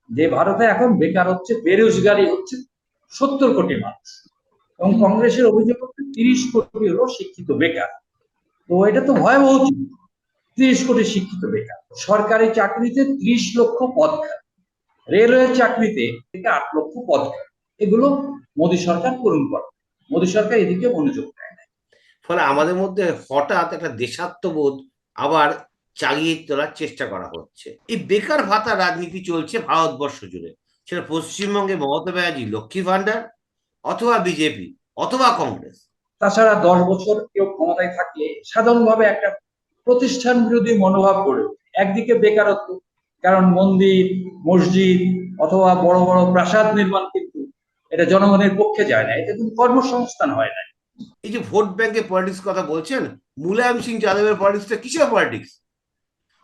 যে ভারতে এখন বেকার হচ্ছে, বেরোজগারি হচ্ছে 70 কোটি মানুষ, এবং কংগ্রেসের অভিযোগ হচ্ছে 30 কোটি হলো শিক্ষিত বেকার। তো এটা তো ভয়াবহ চিত্র। 30 কোটি শিক্ষিত বেকার, সরকারি চাকরিতে 30 লক্ষ পদ খালি, রেলওয়ে চাকরিতে থেকে 8 লক্ষ পদ খালি। এগুলো মোদী সরকার পূরণ করে, মোদী সরকার এদিকে মনোযোগ দেয় না। ফলে আমাদের মধ্যে হঠাৎ একটা দেশাত্মবোধ আবার চালিয়ে তোলার চেষ্টা করা হচ্ছে। এই বেকার ভাতা রাজনীতি চলছে ভারতবর্ষ জুড়ে, সেটা পশ্চিমবঙ্গে মমতা ব্যানার্জি লক্ষ্মী ভান্ডার, অথবা বিজেপি, অথবা কংগ্রেস। তাছাড়া 10 বছর কেউ ক্ষমতায় থাকলে সাধারণভাবে একটা প্রতিষ্ঠান বিরোধী মনোভাব গড়ে ওঠে। একদিকে বেকারত্ব, কারণ মন্দির, মসজিদ অথবা বড় বড় প্রাসাদ নির্মাণ কিন্তু এটা জনগণের পক্ষে যায় না, এটা কিন্তু কর্মসংস্থান হয় না। এই যে ভোট ব্যাংকে পলিটিক্স কথা বলছেন, মুলায়ম সিং যাদবের পলিটিক্সটা কিসের পলিটিক্স?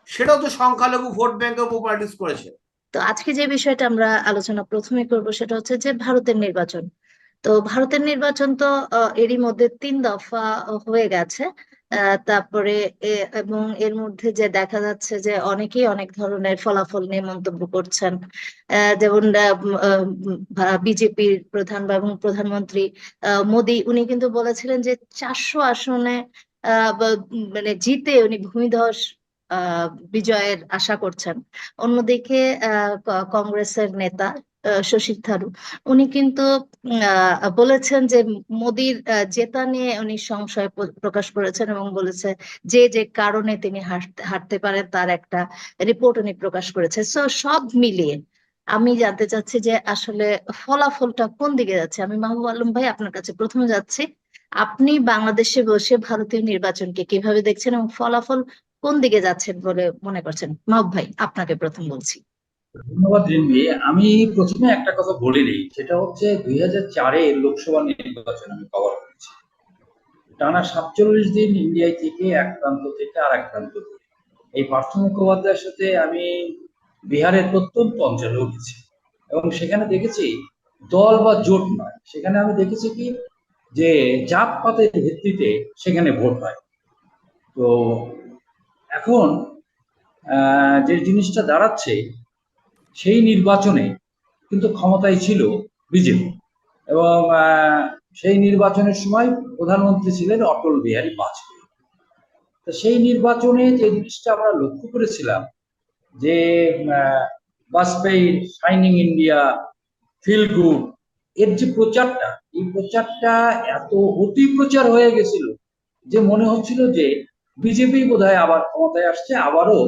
সেটাও তো সংখ্যালঘু ভোট ব্যাংকের উপর পলিটিক্স করেছে। তো আজকে যে বিষয়টা আমরা আলোচনা প্রথমে করব সেটা হচ্ছে যে ভারতের নির্বাচন। তো ভারতের নির্বাচন তো এরই মধ্যে 3 দফা হয়ে গেছে। তারপরে এবং এর মধ্যে যে দেখা যাচ্ছে যে অনেকেই অনেক ধরনের ফলাফল নিয়ে মন্তব্য করছেন। যেমন বিজেপির প্রধান এবং প্রধানমন্ত্রী মোদী, উনি কিন্তু বলেছিলেন যে 400 আসনে মানে জিতে উনি ভূমিধস আহ বিজয়ের আশা করছেন। অন্যদিকে কংগ্রেসের নেতা শশী থারুর, উনি কিন্তু বলেছেন যে মোদির জেতা নিয়ে উনি সংশয় প্রকাশ করেছেন এবং বলেছে যে যে কারণে তিনি হারতে পারেন তার একটা রিপোর্ট উনি প্রকাশ করেছে। সো সব মিলিয়ে আমি জানতে চাচ্ছি যে আসলে ফলাফলটা কোন দিকে যাচ্ছে। আমি মাহবুব আলম ভাই আপনার কাছে প্রথমে যাচ্ছি, আপনি বাংলাদেশে বসে ভারতীয় নির্বাচনকে কিভাবে দেখছেন এবং ফলাফল কোন দিকে যাচ্ছেন বলে মনে করছেন? মাহবুব ভাই, আপনাকে প্রথম বলছি। ধন্যবাদ রিম্পি। আমি প্রথমে একটা কথা বলে নিই, সেটা হচ্ছে 2004-এর লোকসভা নির্বাচন আমি কভার করেছি। টানা 47 দিন ইন্ডিয়ায় থেকে এক প্রান্ত থেকে আর এক প্রান্ত ধরে। এই পার্থ মুখোপাধ্যায়ের সাথে আমি বিহারের প্রত্যন্ত অঞ্চলেও গেছি, এবং সেখানে দেখেছি দল বা জোট নয়, সেখানে আমি দেখেছি কি যে জাতপাতের ভিত্তিতে সেখানে ভোট হয়। তো এখন যে জিনিসটা দাঁড়াচ্ছে, সেই নির্বাচনে কিন্তু ক্ষমতায় ছিল বিজেপি, এবং সেই নির্বাচনের সময় প্রধানমন্ত্রী ছিলেন অটল বিহারী বাজপেয়ী। তো সেই নির্বাচনে যে জিনিসটা আমরা লক্ষ্য করেছিলাম যে Vajpayee shining India, feel good, এর যে প্রচারটা, এই প্রচারটা এত অতি প্রচার হয়ে গেছিল যে মনে হচ্ছিল যে বিজেপি বোধহয় আবার ক্ষমতায় আসছে, আবারও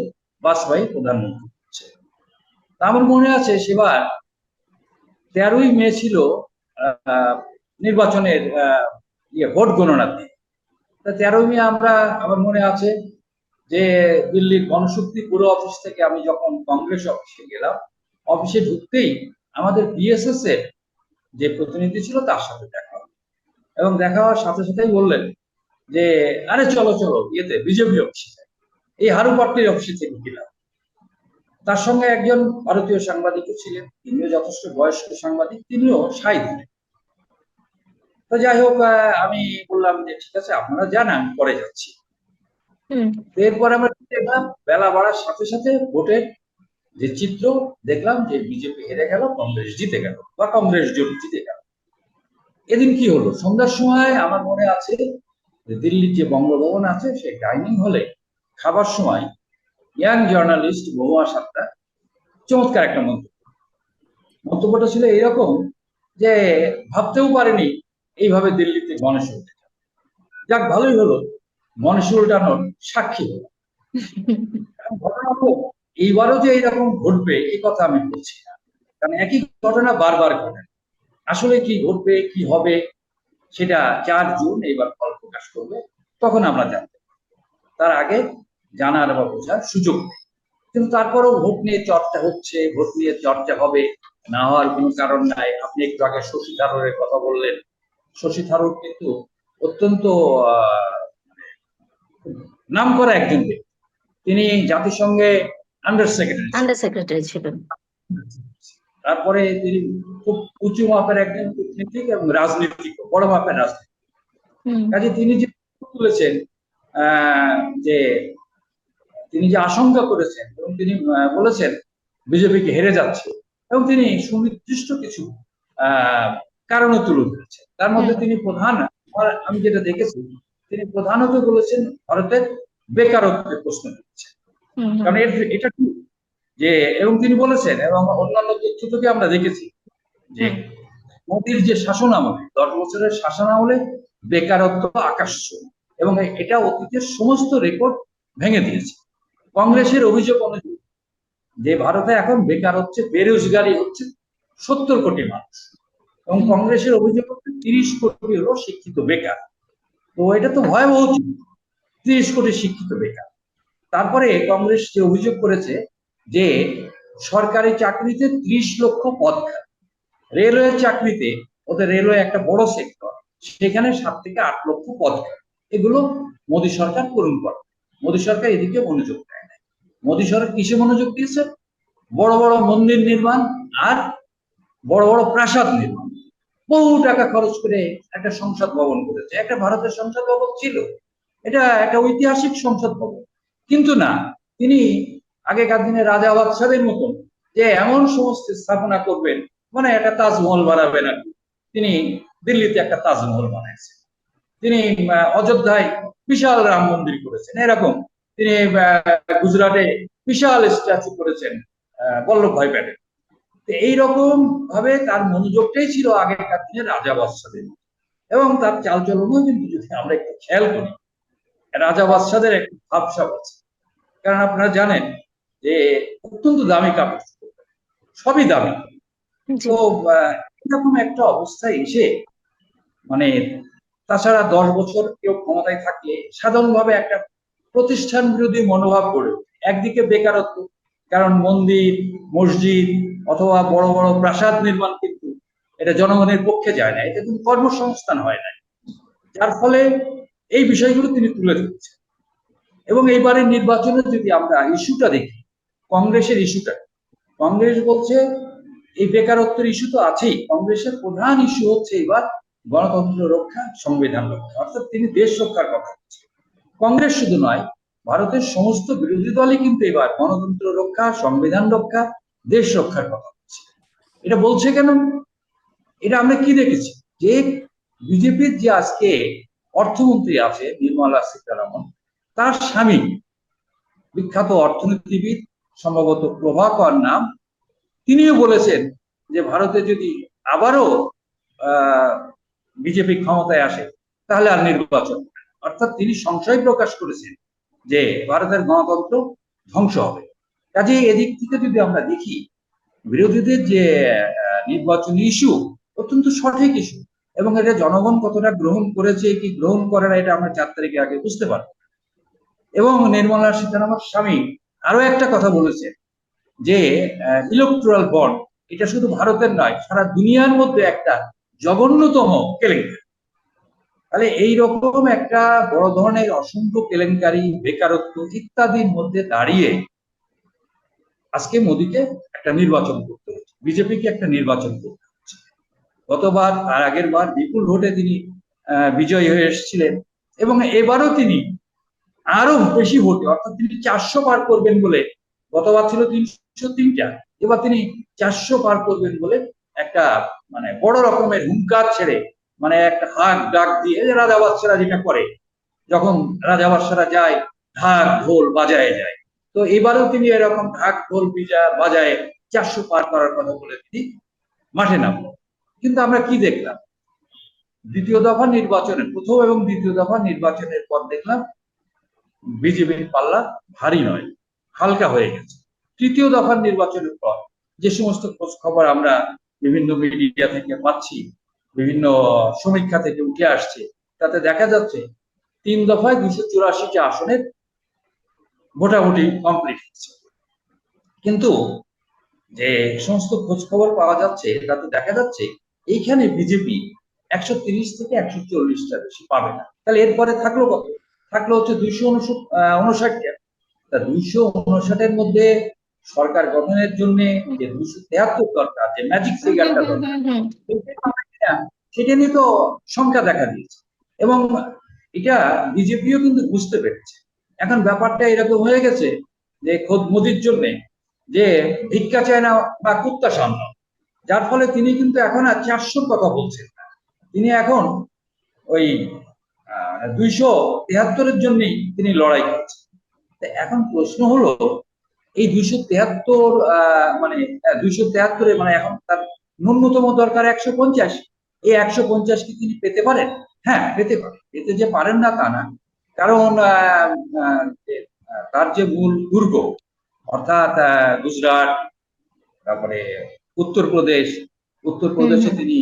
বাজপেয়ী প্রধানমন্ত্রী হচ্ছে। আমার মনে আছে সেবার 13ই মে ছিল নির্বাচনের ভোট গণনার দিন। 13ই মে আমার মনে আছে যে দিল্লির গণশক্তি পুরো অফিস থেকে আমি যখন কংগ্রেস অফিসে গেলাম, অফিসে ঢুকতেই আমাদের বিএসএস এর যে প্রতিনিধি ছিল তার সাথে দেখা হলো, এবং দেখা হওয়ার সাথে সাথেই বললেন যে আরে চলো চলো ইয়েতে বিজেপি অফিসে। এই হারুপাট্টির অফিসে থেকে গেলাম। তার সঙ্গে একজন ভারতীয় সাংবাদিকও ছিলেন, তিনিও যথেষ্ট বয়স্ক সাংবাদিক, তিনিও সাই দিলেন। তো যাই হোক, আমি বললাম যে ঠিক আছে আপনারা যান, আমি পরে যাচ্ছি। এরপরে আমরা দেখলাম বেলা বাড়ার সাথে সাথে ভোটের যে চিত্র দেখলাম যে বিজেপি হেরে গেল, কংগ্রেস জিতে গেল, বা কংগ্রেস জোট জিতে গেল। এদিন কি হলো, সন্ধ্যার সময় আমার মনে আছে যে দিল্লির যে বঙ্গভবন আছে সেই ডাইনিং হলে খাবার সময় ইয়াং জার্নালিস্ট মহুয়া সাত্তা চমৎকার একটা মন্তব্যটা ছিল এইরকম যে ভাবতেও পারেনি এইভাবে দিল্লিতে গণেশ উল্টে যাবে। যাক ভালোই হলো, গণেশ উল্টানোর সাক্ষী হলো। ঘটনা তো এইবারও যে এইরকম ঘটবে এই কথা আমি বলছি না, কারণ একই ঘটনা বারবার ঘটে। আসলে কি ঘটবে কি হবে সেটা 4 জুন এইবার ফল প্রকাশ করবে, তখন আমরা জানতে পারবো। তার আগে জানার বা বোঝার সুযোগ নেই। কিন্তু তারপরেও ভোট নিয়ে চর্চা হচ্ছে, ভোট নিয়ে চর্চা হবে, না হওয়ার কোনো কারণ নাই। আপনি একটু আগে শশী থারুরের কথা বললেন, শশী থারুর কিন্তু অত্যন্ত নাম করা একজন ব্যক্তি। তিনি জাতিসংঘে আন্ডার সেক্রেটারি ছিলেন। তারপরে তিনি খুব উঁচু মাপের একজন কূটনীতিক এবং রাজনীতিক, বড় মাপের রাজনীতিক। কাজে তিনি যে তুলেছেন যে তিনি যে আশঙ্কা করেছেন এবং তিনি বলেছেন বিজেপিকে হেরে যাচ্ছে, এবং তিনি সুনির্দিষ্ট কিছু কারণও তুলে ধরেছেন। তার মধ্যে তিনি আমি যেটা দেখেছি, তিনি প্রধানত বলেছেন ভারতের বেকারত্বের প্রশ্ন তুলেছেন। কারণ এটা কি যে, এবং তিনি বলেছেন, এবং অন্যান্য তথ্য থেকে আমরা দেখেছি যে মোদীর যে শাসন আমলে 10 বছরের শাসন আমলে বেকারত্ব আকাশছোঁয়া, এবং এটা অতীতের সমস্ত রেকর্ড ভেঙে দিয়েছে। কংগ্রেসের অভিযোগ অনুযায়ী যে ভারতে এখন বেকার হচ্ছে, বেরোজগারি হচ্ছে 70 কোটি মানুষ, এবং কংগ্রেসের অভিযোগ হচ্ছে 30 কোটি হলো শিক্ষিত বেকার। তো এটা তো ভয়াবহ, 30 কোটি শিক্ষিত বেকার। তারপরে কংগ্রেস যে অভিযোগ করেছে যে সরকারি চাকরিতে 30 লক্ষ পদ খালি, রেলওয়ে চাকরিতে, ওদের রেলওয়ে একটা বড় সেক্টর, সেখানে 7 থেকে 8 লক্ষ পদ খালি। এগুলো মোদী সরকার পূরণ করে। মোদী সরকার এদিকে মনোযোগ দেয় না। মোদী সরকার কিসে মনোযোগ দিয়েছে? বড় বড় মন্দির নির্মাণ আর বড় বড় প্রাসাদ নির্মাণ। বহু টাকা খরচ করে একটা সংসদ ভবন করেছে। একটা ভারতের সংসদ ভবন ছিল, এটা একটা ঐতিহাসিক সংসদ ভবন। কিন্তু না, তিনি আগেকার দিনে রাজা বাদশাদের মতন যে এমন সমস্ত স্থাপনা করবেন, মানে একটা তাজমহল বানাবেন আর কি। তিনি দিল্লিতে একটা তাজমহল বানাইছেন। তিনি অযোধ্যায় বিশাল রাম মন্দির করেছেন, এরকম। তিনি গুজরাটে বিশাল স্ট্যাচু করেছেন বল্লভ ভাই প্যাটেল। এইরকম ভাবে তার মনোযোগটাই ছিল আগেকার দিনে রাজা বাদশাদের, এবং তার চালচলনও কিন্তু যদি আমরা একটু খেয়াল করি, রাজা বাদশাদের একটা ভাবসাব আছে। কারণ আপনারা জানেন যে অত্যন্ত দামি কাপড়, সবই দামি। তো এরকম একটা অবস্থায় এসে, মানে তাছাড়া 10 বছর কেউ ক্ষমতায় থাকলে সাধারণভাবে একটা প্রতিষ্ঠান বিরোধী মনোভাব গড়ে ওঠে। একদিকে বেকারত্ব, কারণ মন্দির, মসজিদ অথবা বড় বড় প্রাসাদ নির্মাণ কিন্তু এটা জনগণের পক্ষে যায় না, এটা কিন্তু কর্মসংস্থান হয় না। যার ফলে এই বিষয়গুলো তিনি তুলে ধরছেন। এবং এইবারের নির্বাচনে যদি আমরা ইস্যুটা দেখি, কংগ্রেসের ইস্যুটা, কংগ্রেস বলছে এই বেকারত্বের ইস্যু তো আছেই, কংগ্রেসের প্রধান ইস্যু হচ্ছে এবার গণতন্ত্র রক্ষা, সংবিধান রক্ষা, অর্থাৎ তিনি দেশ রক্ষার কথা বলছেন। কংগ্রেস শুধু নয়, ভারতের সমস্ত বিরোধী দলই কিন্তু এবার গণতন্ত্র রক্ষা, সংবিধান রক্ষা, দেশ রক্ষার কথা বলছে। এটা বলছে কেন? এটা আমরা কি দেখেছি যে বিজেপির যে আজকে অর্থমন্ত্রী আছে নির্মলা সীতারামন, তার স্বামী বিখ্যাত অর্থনীতিবিদ, সম্ভবত প্রভাকর নাম, তিনিও বলেছেন যে ভারতে যদি আবারও বিজেপি ক্ষমতায় আসে তাহলে আর নির্বাচন, অর্থাৎ তিনি সংশয় প্রকাশ করেছেন যে ভারতের গণতন্ত্র ধ্বংস হবে। কাজেই এদিক থেকে যদি আমরা দেখি, বিরোধীদের যে নির্বাচনী ইস্যু অত্যন্ত সঠিক ইস্যু, এবং এটা জনগণ কতটা গ্রহণ করেছে কি গ্রহণ করে না, এটা আমরা 4 তারিখে আগে বুঝতে পারবো। এবং নির্মলা সীতারামন স্বামী আরো একটা কথা বলেছেন যে ইলেকট্রাল বন্ড, এটা শুধু ভারতের নয়, সারা দুনিয়ার মধ্যে একটা জঘন্যতম কেলেঙ্কারি। তাহলে এইরকম একটা বড় ধরনের অসংখ্য কেলেঙ্কারি, বেকারত্ব ইত্যাদির মধ্যে দাঁড়িয়ে আজকে মোদীকে একটা নির্বাচন করতে হচ্ছে, বিজেপিকে একটা নির্বাচন করতে হচ্ছে। গতবার আর আগের বার বিপুল ভোটে তিনি বিজয়ী হয়ে এসেছিলেন, এবং এবারও তিনি আরো বেশি ভোটে, অর্থাৎ তিনি 400 পার করবেন বলে, গতবার ছিল 303টা, এবার তিনি 400 পার করবেন বলে একটা মানে বড় রকমের হুঙ্কার ছেড়ে, মানে একটা হাক ডাক দিয়ে, রাজা বাদশারা যেটা করে, যখন রাজা বাদশারা যায় ঢাক ঢোল বাজায় যায়, তো এবারও তিনি এরকম ঢাক ঢোল বাজায় 400 পার করার কথা বলে তিনি মাঠে নামলেন। কিন্তু আমরা কি দেখলাম? দ্বিতীয় দফা নির্বাচনে, প্রথম এবং দ্বিতীয় দফা নির্বাচনের পর দেখলাম বিজেপির পাল্লা ভারী নয়, হালকা হয়ে গেছে। তৃতীয় দফার নির্বাচনের পর যে সমস্ত খোঁজ খবর আমরা বিভিন্ন মিডিয়া থেকে পাচ্ছি, বিভিন্ন সমীক্ষা থেকে উঠে আসছে, তাতে দেখা যাচ্ছে 3 দফায় 284টা আসনের ভোটাভুটি কমপ্লিট হচ্ছে। কিন্তু যে সমস্ত খোঁজ খবর পাওয়া যাচ্ছে তাতে দেখা যাচ্ছে এইখানে বিজেপি 130 থেকে 140টা বেশি পাবে না। তাহলে এরপরে থাকলো কত? থাকলো হচ্ছে 259টা। তা 259-এর মধ্যে সরকার গঠনের জন্য যে 273 দরকার, যে ম্যাজিক ফিগারটা দরকার, সেটা নিয়ে তো সংখ্যা দেখা দিয়েছে, এবং এটা বিজেপিও কিন্তু বুঝতে পেরেছে। এখন ব্যাপারটা এরকম হয়ে গেছে যে খোদ মোদির জন্য যে ভিক্ষা চায় না বা কুত্তা সামলাও, যার ফলে তিনি কিন্তু এখন আর 400 কথা বলছেন না, তিনি এখন ওই 273-এর জন্যই তিনি লড়াই করছেন। এখন প্রশ্ন হলো, এই 273 মানে 273-এ মানে এখন তার ন্যূনতম দরকার 150, এই 150 কি তিনি পেতে পারেন? হ্যাঁ, পেতে পারেন, পেতে যে পারেন না তা না, কারণ তার যে মূল দুর্গ অর্থাৎ গুজরাট, তারপরে উত্তরপ্রদেশ, উত্তরপ্রদেশে তিনি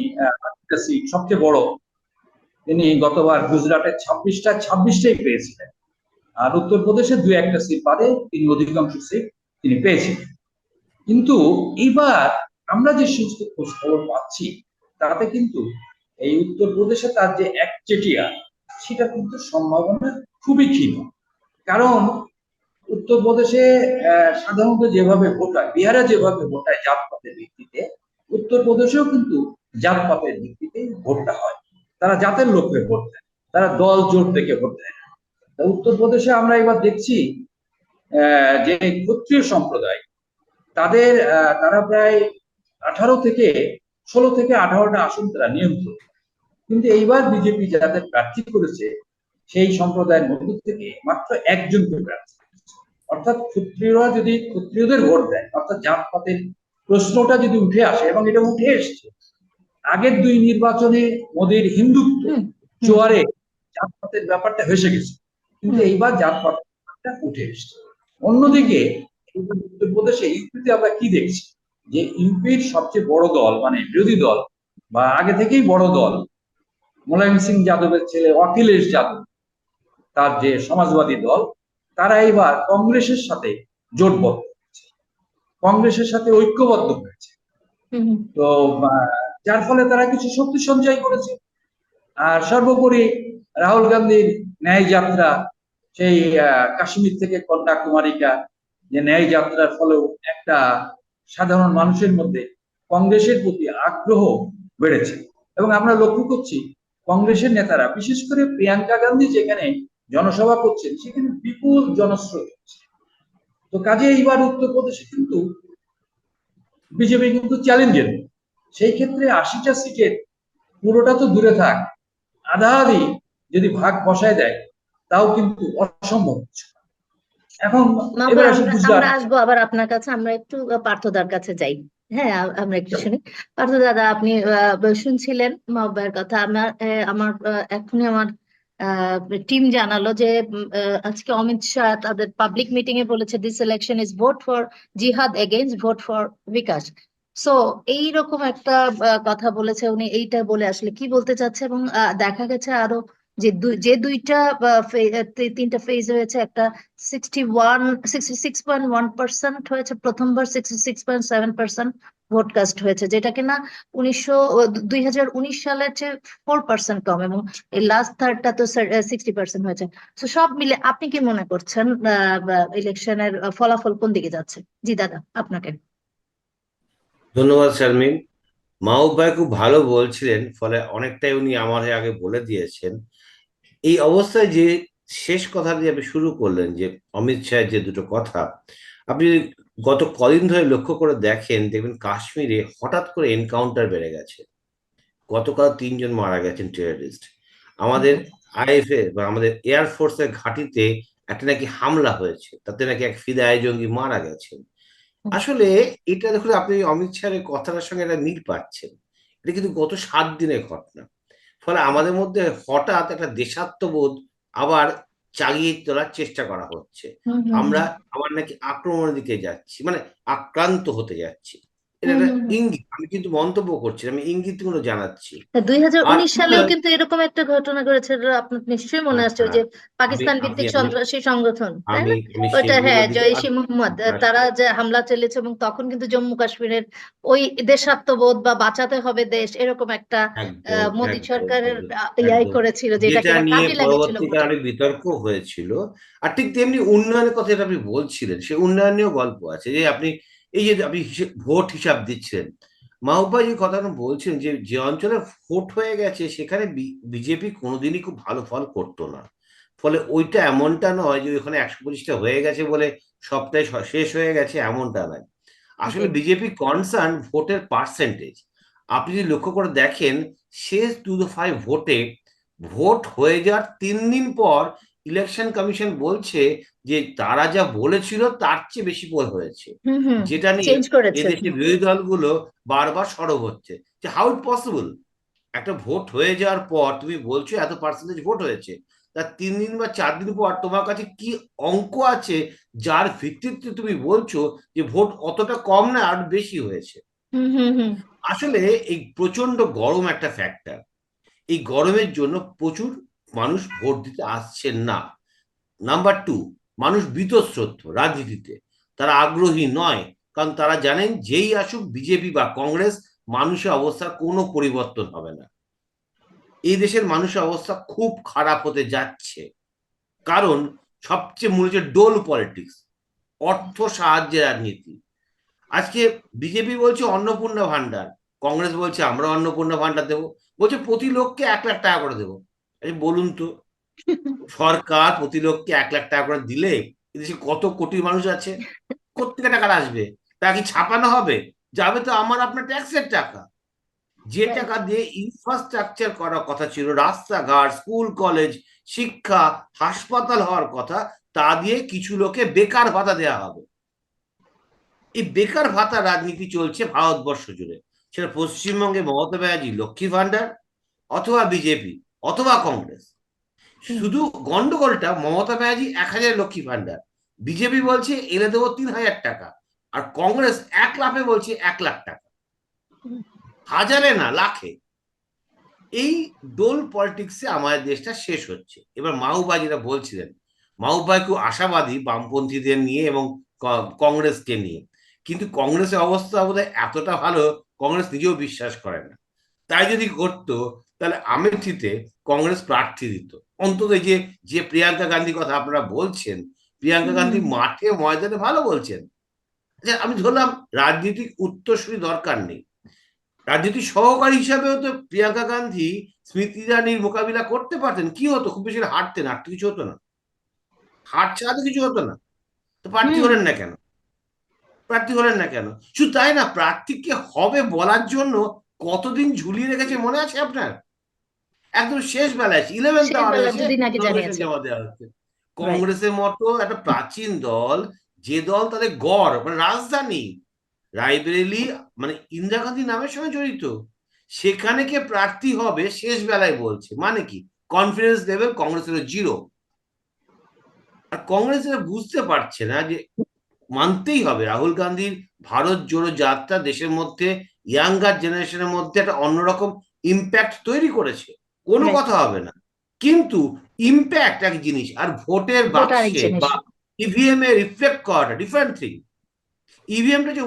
একটা সিট সবচেয়ে বড়, তিনি গতবার গুজরাটে 26টাই পেয়েছিলেন, আর উত্তরপ্রদেশে 2-1টা সিট বাদে তিনি অধিকাংশ সিট তিনি পেয়েছিলেন। কিন্তু এবার আমরা যে সমস্ত খোঁজ খবর পাচ্ছি তাতে কিন্তু এই উত্তরপ্রদেশে তার যে একচেটিয়া, সেটা কিন্তু সম্ভাবনা খুবই ক্ষীণ। কারণ উত্তরপ্রদেশে সাধারণত যেভাবে ভোট হয়, বিহারে যেভাবে ভোট হয় জাতপাতের ভিত্তিতে, উত্তরপ্রদেশেও কিন্তু জাতপাতের ভিত্তিতে ভোটটা হয়। তারা জাতের লোক হয়ে ভোট দেয়, তারা দল জোট থেকে ভোট দেয় না। উত্তরপ্রদেশে আমরা এবার দেখছি যে ক্ষত্রিয় সম্প্রদায়, তারা প্রায় 16 থেকে 18টা আসন তারা নিয়ন্ত্রণ। কিন্তু এইবার বিজেপি যাদের প্রার্থী করেছে সেই সম্প্রদায়ের মধ্য থেকে মাত্র একজনকে প্রার্থী, অর্থাৎ ক্ষত্রিয়রা যদি ক্ষত্রিয়দের ভোট দেয়, অর্থাৎ জাতপাতের প্রশ্নটা যদি উঠে আসে, এবং এটা উঠে এসছে আগের 2 নির্বাচনে, মোদীর হিন্দুত্ব জোয়ারে জাতপাতের ব্যাপারটা ভেসে গেছে, কিন্তু এইবার জাতপাতের ব্যাপারটা উঠে এসছে। অন্যদিকে উত্তরপ্রদেশে, ইউপিতে আমরা কি দেখছি, যে ইউপির সবচেয়ে বড় দল মানে বিরোধী দল বা আগে থেকেই বড় দল মুলায়ম সিং যাদবের ছেলে অখিলেশ যাদব, তার যে সমাজবাদী দল, তারা এবার কংগ্রেসের সাথে জোটবদ্ধ হয়েছে, কংগ্রেসের সাথে ঐক্যবদ্ধ হয়েছে। তো যার ফলে তারা কিছু শক্তি সঞ্চয় করেছে। আর সর্বোপরি রাহুল গান্ধীর ন্যায় যাত্রা, সেই কাশ্মীর থেকে কন্যাকুমারিকা যে ন্যায় যাত্রার ফলেও একটা সাধারণ মানুষের মধ্যে কংগ্রেসের প্রতি আগ্রহ বেড়েছে। এবং আমরা লক্ষ্য করছি কংগ্রেসের নেতারা, বিশেষ করে প্রিয়াঙ্কা গান্ধী যেখানে জনসভা করছেন সেখানে বিপুল জনস্রোত হচ্ছে। তো কাজে এইবার উত্তরপ্রদেশে কিন্তু বিজেপি কিন্তু চ্যালেঞ্জের, সেই ক্ষেত্রে 80টা সিটের পুরোটা তো দূরে থাক, আধা আধি যদি ভাগ বসায় দেয় তাও কিন্তু অসম্ভব। এখন এবার আসি গুজরাট। আমরা আসবো আবার আপনার কাছে, আমরা একটু পার্থদার কাছে যাই। হ্যাঁ, আমরা একটু শুনি। পার্থ দাদা, আপনি শুনছিলেন মাহবুবের কথা। আমার এখনই আমার টিম জানালো যে আজকে অমিত শাহ তাদের পাবলিক মিটিং এ বলেছে, this election is vote for জিহাদ এগেইনস্ট ভোট ফর বিকাশ। সো এইরকম একটা কথা বলেছে উনি। এইটা বলে আসলে কি বলতে চাচ্ছে? এবং দেখা গেছে আরো যে দুইটা তিনটা ফেজ হয়েছে, একটা 66.1% হয়েছে প্রথমবার, 66.7% ভোট কাস্ট হয়েছে, যেটা কিনা 2019 সালের চেয়ে 4% কম, এবং এই লাস্ট থার্ডটা তো 60% হয়েছে। তো সব মিলে আপনি কি মনে করছেন ইলেকশনের ফলাফল কোন দিকে যাচ্ছে? জি দাদা, আপনাকে। ধন্যবাদ শারমিন। মাহবুব ভাই খুব ভালো বলছিলেন, ফলে অনেকটাই উনি আমার হয়ে আগে বলে দিয়েছেন। এই অবস্থায় যে শেষ কথা দিয়ে আপনি শুরু করলেন, যে অমিত শাহের যে দুটো কথা, আপনি গত কদিন ধরে লক্ষ্য করে দেখবেন কাশ্মীরে হঠাৎ করে এনকাউন্টার বেড়ে গেছে। গতকাল 3 জন মারা গেছেন টেররিস্ট। আমাদের আইএফএ বা আমাদের এয়ারফোর্সের ঘাঁটিতে একটা নাকি হামলা হয়েছে, তাতে নাকি এক ফিদায় জঙ্গি মারা গেছেন। আসলে এটা দেখুন, আপনি অমিত শাহের কথাটার সঙ্গে একটা মিল পাচ্ছেন। এটা কিন্তু গত 7 দিনের ঘটনা। ফলে আমাদের মধ্যে হঠাৎ একটা দেশাত্মবোধ আবার চালিয়ে তোলার চেষ্টা করা হচ্ছে। আমরা আবার নাকি আক্রমণের দিকে যাচ্ছি, মানে আক্রান্ত হতে যাচ্ছি। এটা একটা ইঙ্গিত। আমি কিন্তু মন্তব্য করছি, আমি ইঙ্গিত গুলো জানাচ্ছি। 2019 সালেও কিন্তু এরকম একটা ঘটনা ঘটেছে, আপনার নিশ্চয়ই মনে আসছে, ওই যে পাকিস্তান ভিত্তিক সন্ত্রাসী সংগঠন, তাই না? ওইটা, হ্যাঁ, জৈশ-ই মোহাম্মদ, তারা যে হামলা চালিয়েছে, এবং তখন কিন্তু জম্মু কাশ্মীরের ওই দেশাত্মবোধ বা বাঁচাতে হবে দেশ, এরকম একটা মোদী সরকারের ইয়াই করেছিল, যেটা যেটা নিয়ে কাজে লেগেছিল। পরবর্তীকালে অনেক বিতর্ক হয়েছিল। আর ঠিক তেমনি উন্নয়নের কথা যেটা আপনি বলছিলেন, সেই উন্নয়নেও গল্প আছে। যে আপনি এই যে আপনি ভোট হিসাব দিচ্ছেন, মাহবুব যে কথাটা বলছেন, যে যে অঞ্চলে ভোট হয়ে গেছে সেখানে বিজেপি কোনোদিনই খুব ভালো ফল করতো না। ফলে ওইটা এমনটা নয় যে ওইখানে 125টা হয়ে গেছে বলে সবটাই শেষ হয়ে গেছে, এমনটা নয়। আসলে ওকে। বিজেপি কনসার্ন ভোটের পার্সেন্টেজ। আপনি যদি লক্ষ্য করে দেখেন, শেষ 2 দফায় ভোটে ভোট হয়ে যাওয়ার 3 দিন পর ইলেকশন কমিশন বলছে যে তারা যা বলেছিল তার চেয়ে বেশি পোল হয়েছে, হুম, হুম। যেটা নিয়ে চেঞ্জ করেছে। এদেশের বিরোধী দলগুলো বারবার সরব হচ্ছে যে হাউ ইট পসিবল, একটা ভোট হয়ে যাওয়ার পর তুমি বলছো এত পার্সেন্টেজ ভোট হয়েছে, তার 3 দিন বা 4 দিন পর তোমার কাছে কি অঙ্ক আছে যার ভিত্তিতে তুমি বলছো যে ভোট অতটা কম না আর বেশি হয়েছে? হুম, হুম, হুম। আসলে এই প্রচন্ড গরম একটা ফ্যাক্টর। এই গরমের জন্য প্রচুর মানুষ ভোট দিতে আসছেন না। নাম্বার 2, মানুষ বীতশ্রদ্ধ রাজনীতিতে, তারা আগ্রহী নয়, কারণ তারা জানেন যেই আসুক বিজেপি বা কংগ্রেস, মানুষের অবস্থার কোনো পরিবর্তন হবে না। এই দেশের মানুষের অবস্থা খুব খারাপ হতে যাচ্ছে, কারণ সবচেয়ে মূল হচ্ছে ডোল পলিটিক্স, অর্থ সাহায্যের রাজনীতি। আজকে বিজেপি বলছে অন্নপূর্ণা ভান্ডার, কংগ্রেস বলছে আমরা অন্নপূর্ণা ভান্ডার দেবো, বলছে প্রতি লোককে 1 লাখ টাকা করে দেবো। বলুন তো, সরকার প্রতি লোককে 1 লাখ টাকা করে দিলে এদেশে কত কোটি মানুষ আছে, কোথেকে টাকাটা আসবে? তা কি ছাপানো হবে? যাবে তো আমার আপনার ট্যাক্সের টাকা। যে রাইট। টাকা দিয়ে ইনফ্রাস্ট্রাকচার করার কথা ছিল, রাস্তাঘাট, স্কুল কলেজ, শিক্ষা, হাসপাতাল হওয়ার কথা, তা দিয়ে কিছু লোকে বেকার ভাতা দেওয়া হবে। এই বেকার ভাতা রাজনীতি চলছে ভারতবর্ষ জুড়ে, সেটা পশ্চিমবঙ্গে মমতা ব্যানার্জি লক্ষ্মী ভান্ডার, অথবা বিজেপি, অথবা কংগ্রেস। হুম, শুধু গন্ডগোলটা মমতা ব্যানার্জি 1,000 লক্ষ্মী ভান্ডার, বিজেপি বলছে এনে দেবো 3,000 টাকা, আর কংগ্রেস এক লাফে বলছে 1 লাখ টাকা। হুম। হাজারে না, লাখে। এই ডোল পলিটিক্সে আমাদের দেশটা শেষ হচ্ছে। এবার মাহবুবা যেটা বলছিলেন, মাহবুবা খুব আশাবাদী বামপন্থীদের নিয়ে এবং কংগ্রেসকে নিয়ে, কিন্তু কংগ্রেসের অবস্থা বোধহয় এতটা ভালো কংগ্রেস নিজেও বিশ্বাস করে না। তাই যদি করতো তাহলে আমেঠিতে কংগ্রেস প্রার্থী দিত অন্তত। এই যে যে প্রিয়াঙ্কা গান্ধীর কথা আপনারা বলছেন, প্রিয়াঙ্কা হুম, গান্ধী হুম। মাঠে ময়দানে ভালো বলছেন। আচ্ছা, আমি ধরলাম রাজনীতিক উত্তরসূরি দরকার নেই, রাজনীতির সহকারী হিসাবেও তো প্রিয়াঙ্কা গান্ধী স্মৃতি ইরানির মোকাবিলা করতে পারতেন। কি হতো? খুব বেশি হাঁটতেন, আর তো কিছু হতো না, হাট ছাড়া তো কিছু হতো না। তো প্রার্থী হুম। হলেন না কেন? প্রার্থী হলেন না কেন? শুধু তাই না, প্রার্থী কে হবে বলার জন্য কতদিন ঝুলিয়ে রেখেছে মনে আছে আপনার? একদম শেষ বেলায় 11th শেষ আওয়ারে বেলা এসে 2 দিন আগে নমিনেশন জানিয়েছে। জমা দেওয়া হচ্ছে। রাইট। কংগ্রেসের মতো একটা প্রাচীন দল, যে দল তাদের গড় মানে রাজধানী রায়বেরেলি, মানে ইন্দিরা গান্ধী নামের সঙ্গে জড়িত, সেখানে কে প্রার্থী হবে শেষ বেলায় বলছে, মানে কি? কনফিডেন্স লেভেল কংগ্রেসের 0। আর কংগ্রেস এটা বুঝতে পারছে না যে মানতেই হবে রাহুল গান্ধীর ভারত জোড়ো যাত্রা দেশের মধ্যে ইয়াঙ্গার জেনারেশনের মধ্যে একটা অন্যরকম ইম্প্যাক্ট তৈরি করেছে, কোনো রাইট। কথা হবে না। কিন্তু ইম্প্যাক্ট এক জিনিস, আর ভোটের ভোট আরেক বাক্সে জিনিস। বা ইভিএম এ রিফ্লেক্ট করাটা ডিফারেন্ট থিং। ইভিএমটা যে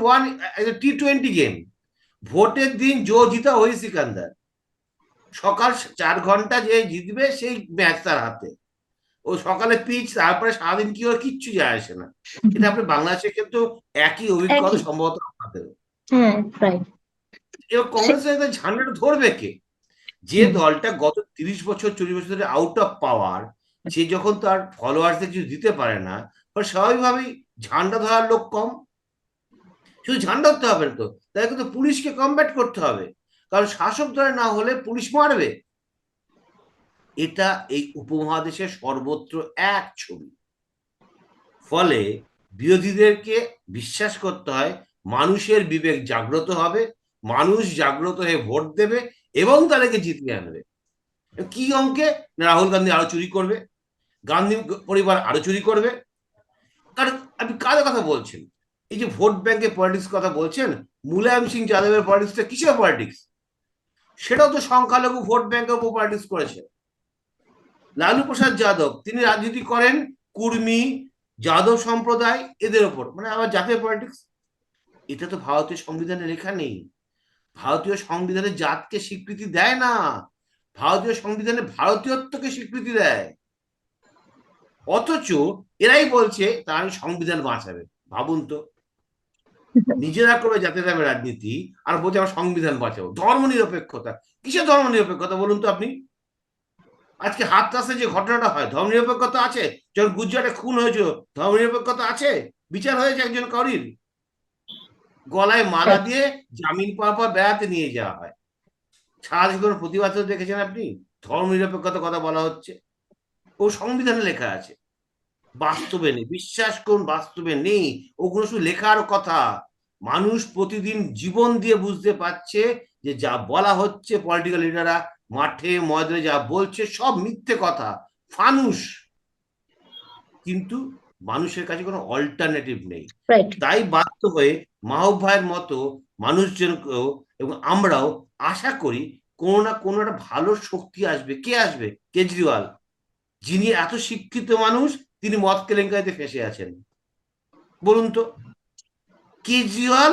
T20 গেম, ভোটের দিন জো জিতা ওই সিকান্দার, সকাল 4 ঘন্টা যে জিতবে সেই ম্যাচ তার হাতে। ও সকালে পিচ, তারপরে সারাদিন কি হয় কিচ্ছু যায় আসে না। এটা আপনি বাংলাদেশে কিন্তু একই অভিজ্ঞতা একই। সম্ভবত আপনাদের। হ্যাঁ, রাইট। এবার কংগ্রেসের এই ঝান্ডাটা ধরবে কে? যে হুম। দলটা গত 30 বছর 40 বছর ধরে আউট অফ পাওয়ার, সে যখন তার ফলোয়ার্সদের কিছু দিতে পারে না, স্বাভাবিকভাবেই ঝান্ডা ধরার লোক কম। শুধু ঝান্ডা ধরতে হবে না তো, তাই কিন্তু পুলিশকে কমব্যাট করতে হবে, কারণ শাসক দলে না হলে পুলিশ মারবে। এটা এই উপমহাদেশের সর্বত্র এক ছবি। ফলে বিরোধীদেরকে বিশ্বাস করতে হয় মানুষের বিবেক জাগ্রত হবে, মানুষ জাগ্রত হয়ে ভোট দেবে এবং তাদেরকে জিতিয়ে আনবে। কি অঙ্কে? না রাহুল গান্ধী আরো চুরি করবে, গান্ধী পরিবার আরো চুরি করবে। কারণ আপনি কাদের কথা বলছেন? এই যে ভোট ব্যাংকের পলিটিক্স কথা বলছেন, মুলায়ম সিং যাদবের পলিটিক্সটা কিসের পলিটিক্স? সেটাও তো সংখ্যালঘু ভোট ব্যাংকের উপর পলিটিক্স করেছে। লালু প্রসাদ যাদব তিনি রাজনীতি করেন কুর্মী, যাদব সম্প্রদায় এদের ওপর, মানে আবার জাতীয় পলিটিক্স। এটা তো ভারতীয় সংবিধানে লেখা নেই। ভারতীয় সংবিধানে জাতকে স্বীকৃতি দেয় না, ভারতীয় সংবিধানে ভারতীয়ত্বকে স্বীকৃতি দেয়। অথচ এরাই বলছে তারা সংবিধান বাঁচাবে। ভাবুন তো, নিজেরা করবে জাতীয় নামে রাজনীতি, আর বলছে আমরা সংবিধান বাঁচাবো। ধর্ম নিরপেক্ষতা কিসের ধর্ম নিরপেক্ষতা বলুন তো আপনি? আজকে হাতরাসে যে ঘটনাটা হয়, ধর্ম নিরপেক্ষতা আছে? যখন গুজরাটে খুন হয়েছিল, ধর্ম নিরপেক্ষতা আছে? বিচার হয়েছে একজন কারীর? গলায় মালা দিয়ে জামিন পাওয়ার পর বেড়াতে নিয়ে যাওয়া হয়। ছাড়া কোনো প্রতিবাদ দেখেছেন আপনি? ধর্মনিরপেক্ষতার কথা বলা হচ্ছে, ও সংবিধানে লেখা আছে, বাস্তবে নেই। বিশ্বাস করুন, বাস্তবে নেই। ওগুলো শুধু লেখার কথা। মানুষ প্রতিদিন জীবন দিয়ে বুঝতে পারছে যে যা বলা হচ্ছে পলিটিক্যাল লিডাররা মাঠে ময়দানে যা বলছে সব মিথ্যে কথা, ফানুস। কিন্তু মানুষের কাছে কোনো অল্টারনেটিভ নেই। তাই বাধ্য হয়ে মাহবুব ভাইয়ের মতো মানুষজনকেও এবং আমরাও আশা করি কোনো না কোনো একটা ভালো শক্তি আসবে। কে আসবে? কেজরিওয়াল, যিনি এত শিক্ষিত মানুষ, তিনি মদ কেলেঙ্কারিতে ফেঁসে আছেন। বলুন তো, কেজরিওয়াল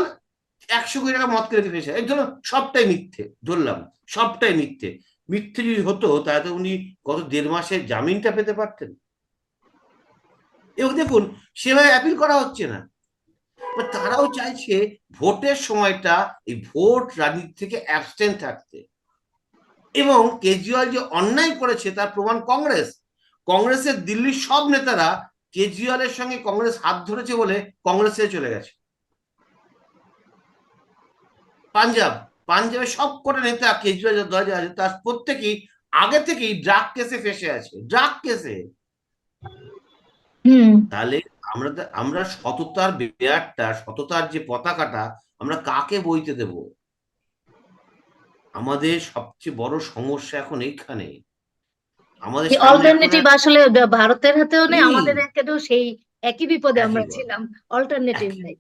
100 কোটি টাকা মদ কেলেঙ্কারিতে ফেঁসে, এই ধরুন সবটাই মিথ্যে, ধরলাম সবটাই মিথ্যে। মিথ্যে যদি হতো তাহলে তো উনি গত 1.5 মাসের জামিনটা পেতে পারতেন। এবং দেখুন সেভাবে অ্যাপিল করা হচ্ছে না। তারাও চাইছে ভোটের সময়টা এই ভোট রাজনীতি থেকে অ্যাবস্টেন থাকতে। এবং কেজরিওয়াল যে অন্যায় করেছে তার প্রমাণ কংগ্রেসের দিল্লির সব নেতারা কেজরিওয়ালের সঙ্গে কংগ্রেস হাত ধরেছে বলে কংগ্রেসে চলে গেছে। পাঞ্জাবের সব কটা নেতা কেজরিওয়াল দলে আছে তার প্রত্যেকেই আগে থেকেই ড্রাগ কেসে ফেসে আছে, ড্রাগ কেসে। তাহলে আমরা সততার বেয়ারটা, সততার যে পতাকাটা আমরা কাকে বইতে দেব? আমাদের সবচেয়ে বড় সমস্যা এখন এইখানে। আমাদের অল্টারনেটিভ আসলে ভারতের হাতেও নেই, আমাদের হাতেও সেই একই বিপদে আমরা ছিলাম, অল্টারনেটিভ নেই।